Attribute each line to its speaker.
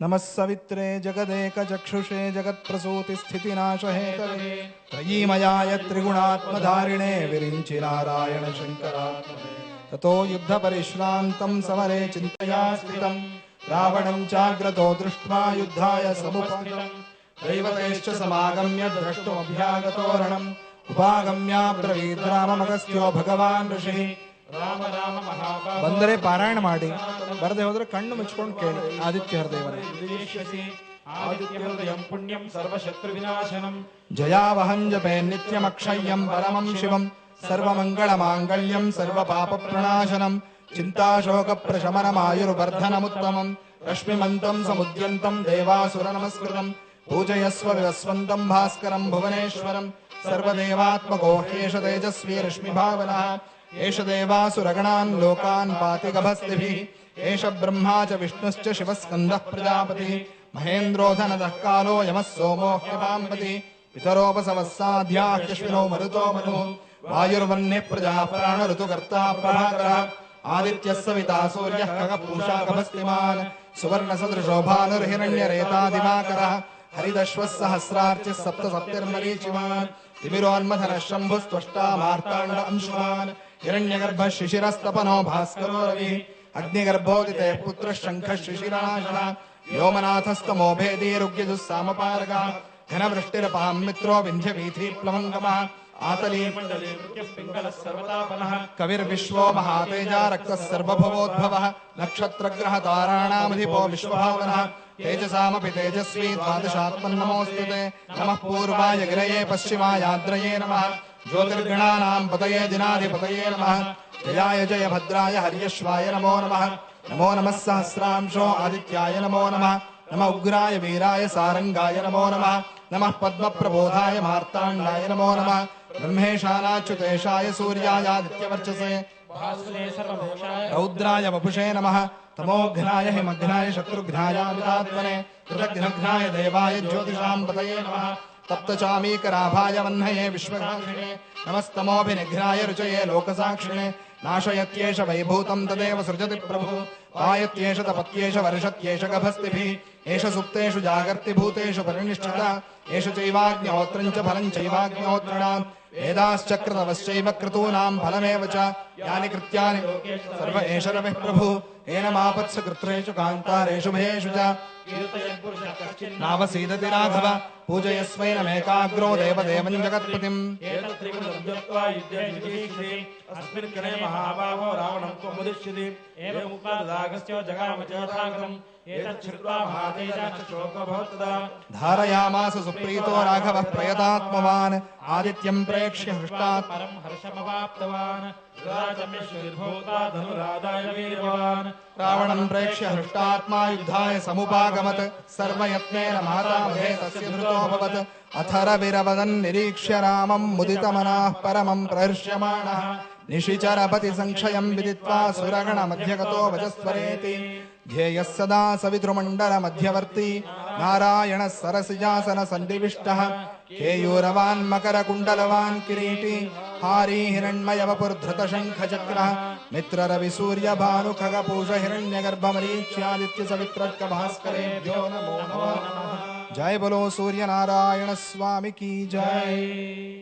Speaker 1: नमः सवित्रे जगदेकचक्षुषे जगत्प्रसूतिस्थितिनाशहेतवे त्रयीमयाय त्रिगुणात्मधारिणे विरिञ्चि नारायण शङ्करात्मने ततो युद्धपरिश्रान्तं समरे चिन्तया स्थितं रावणं चाग्रतो दृष्ट्वा युद्धाय समुपस्थितं दैवतैश्च समागम्य द्रष्टुमभ्यागतो रणम् उपागम्याब्रवीद् राममगस्त्यो भगवान् ऋषिः राम राम महाबाहो ಬಂದರೆ ಪಾರಾಯಣ ಮಾಡಿ ಬರದೆ ಹೋದ್ರೆ ಕಣ್ಣು ಮುಚ್ಕೊಂಡು ಕೇಳಿ ಆದಿತ್ಯ ಹೃದಯವರೇ ಆದಿತ್ಯ ಹೃದಯಂ ಪುಣ್ಯಂ ಸರ್ವಶತ್ರು ವಿನಾಶನಂ ಜಯಾವಹಂ ಜಪೇ ನಿತ್ಯಮಕ್ಷಯ್ಯಂ ಪರಮಂ ಶಿವಂ ಸರ್ವಮಂಗಳ ಮಾಂಗಲ್ಯಂ ಸರ್ವಪಾಪ ಪ್ರಣಾಶನಂ ಚಿಂತಾಶೋಕ ಪ್ರಶಮನಮಾಯುರ್ವರ್ಧನಮುತ್ತಮಂ ರಶ್ಮಿಮಂತಂ ಸಮುದ್ಯಂತಂ ದೇವಾಸುರ ನಮಸ್ಕೃತಂ पूजयस्व विवस्वन्तं भास्करं भुवनेश्वरं सर्वदेवात्मको ह्येष तेजस्वी रश्मिभावनः एष देवासुरगणान् लोकान् पाति गभस्तिभिः एष ब्रह्मा च विष्णुश्च शिवस्कन्दः प्रजापतिः महेन्द्रोधनदः कालो यमः सोमो ह्यपाम्पतिः पितरोपसवः साध्याः ह्यश्विनो मरुतो मनुः वायुर्वह्निः प्रजाः प्राणऋतुकर्ता प्रभाकरः आदित्यः सविता सूर्यः खगः पूषा गभस्तिमान् सुवर्णसदृशो भानुर्हिरण्यरेता दिवाकरः हरिदश्वः सहस्रार्चिः सप्तसप्तिर्मरीचिमान् तिमिरोन्मथनः शम्भुस्त्वष्टा मार्ताण्ड अंशुमान् हिरण्यगर्भः शिशिरस्तपनो भास्करो रविः अग्निगर्भोदितेः पुत्रः शङ्खः शिशिरनाशनः व्योमनाथस्तमो भेदीरुग्यजुः सामपारगः घनवृष्टिरपां मित्रो विन्ध्यवीथीप्लवङ्गमः कविर्विश्वो महातेजा रक्तः सर्वभवोद्भवः नक्षत्रग्रहताराणामधिपो विश्वभावनः तेजसामपि तेजस्वी द्वादशात्मन्नमोऽस्तुते नमः पूर्वाय गिरये पश्चिमायाद्रये नमः ज्योतिर्गणानां पतये दिनाधिपतये नमः जयाय जय भद्राय हर्यश्वाय नमो नमः नमो नमः सहस्रांशो आदित्याय नमो नमः नमः उग्राय वीराय सारंगाय नमो नमः नमः पद्मप्रबोधाय मार्ताण्डाय नमो नमः ब्रह्मेशानाच्युतेशाय सूर्यायादित्यवर्चसे रौद्राय वपुषे नमः तमोघ्नाय हिमघ्नाय शत्रुघ्नायामितात्मने कृतघ्नघ्नाय देवाय ज्योतिषां पतये नमः तप्तचामीकराभाय वह्नये विश्वसाक्षिणे नमस्तमोभिनिघ्नाय रुचये लोकसाक्षिणे नाशयत्येष वैभूतं तदेव सृजति प्रभुः पायत्येष तपत्येष वर्षत्येष गभस्तिभिः एष सुप्तेषु जागर्ति भूतेषु परिनिष्ठितः एष चैवाग्निहोत्रं च फलं चैवाग्निहोत्रिणाम् वेदाश्चक्रतवश्चैव क्रतूनां फलमेव च यानि कृत्यानि सर्व एष रविः प्रभुः येन मापत्सु कृत्रेषु कान्तारेषु भयेषु च नावसीदति राघव पूजयस्वैनमेकाग्रो देवदेवं जगत्पतिम् महाबाहो रावणं त्वमुदिश्यति एवमुपाददागस्यो जगामचोदागतम् एतच्छ्रुत्वा महातेजश्चोको भवत्तदा धारयामास सुप्रीतो राघवः प्रयतात्मवान् आदित्यं प्रेक्ष्य हृष्टात् परं हर्षमवाप्तवान् रावणं प्रेक्ष्य हृष्टात्मा युद्धाय समुपागमत् सर्वयत्नेन महातामहे तस्य धृतोऽभवत् अथरविरवदन् निरीक्ष्य रामं मुदितमनाः परमं प्रहर्ष्यमाणः निशिचरपति संक्षयं विदित्वा सुरगणमध्यगतो वचस्वरेति ध्येयः सदा सवितृमण्डलमध्यवर्ती नारायणः सरसिजासनसन्निविष्टः केयूरवान् मकरकुण्डलवान् किरीटी हारी हिरण्मयवपुर्धृतशङ्खचक्रः मित्ररविसूर्यभानुखगपूष हिरण्यगर्भमरीच्यादित्यसवित्रर्कभास्करेभ्यो नमो नमः। जय बोलो सूर्य नारायण स्वामी की जय।